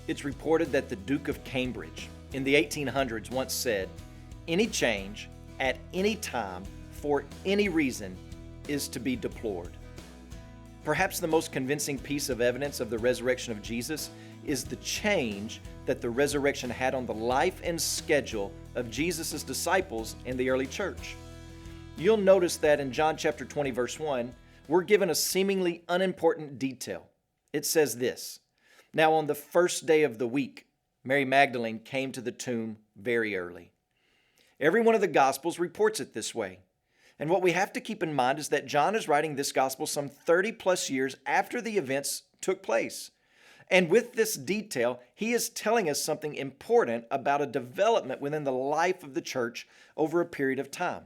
It's reported that the Duke of Cambridge in the 1800s once said, "Any change at any time for any reason is to be deplored." Perhaps the most convincing piece of evidence of the resurrection of Jesus is the change that the resurrection had on the life and schedule of Jesus' disciples in the early church. You'll notice that in John chapter 20, verse 1, we're given a seemingly unimportant detail. It says this, "Now on the first day of the week, Mary Magdalene came to the tomb very early." Every one of the Gospels reports it this way. And what we have to keep in mind is that John is writing this Gospel some 30 plus years after the events took place. And with this detail, he is telling us something important about a development within the life of the church over a period of time.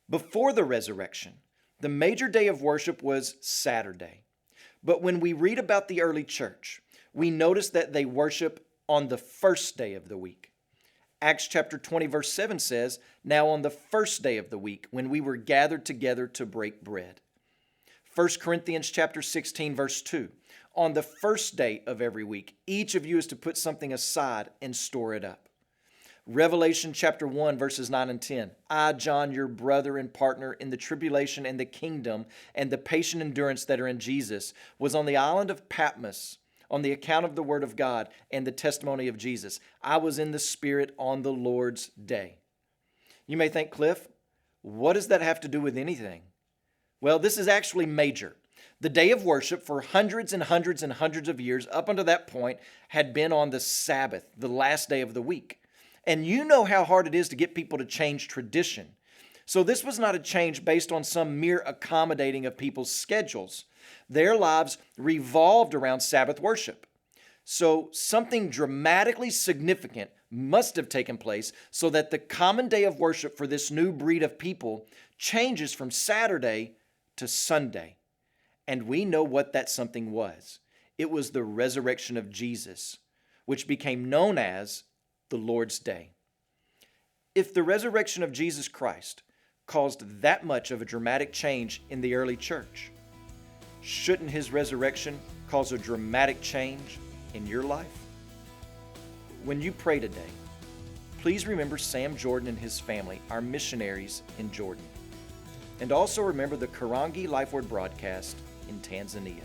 Before the resurrection, the major day of worship was Saturday. But when we read about the early church, we notice that they worship on the first day of the week. Acts chapter 20 verse 7 says, "Now on the first day of the week, when we were gathered together to break bread." 1 Corinthians chapter 16 verse 2, "On the first day of every week, each of you is to put something aside and store it up." Revelation chapter 1 verses 9 and 10, "I, John, your brother and partner in the tribulation and the kingdom and the patient endurance that are in Jesus, was on the island of Patmos on the account of the word of God and the testimony of Jesus. I was in the Spirit on the Lord's day." You may think, Cliff, what does that have to do with anything? Well, this is actually major. The day of worship for hundreds and hundreds and hundreds of years up until that point had been on the Sabbath, the last day of the week. And you know how hard it is to get people to change tradition. So this was not a change based on some mere accommodating of people's schedules. Their lives revolved around Sabbath worship. So something dramatically significant must have taken place so that the common day of worship for this new breed of people changes from Saturday to Sunday. And we know what that something was. It was the resurrection of Jesus, which became known as the Lord's Day. If the resurrection of Jesus Christ caused that much of a dramatic change in the early church, shouldn't his resurrection cause a dramatic change in your life? When you pray today, please remember Sam Jordan and his family, our missionaries in Jordan. And also remember the Karangi Life Word broadcast in Tanzania.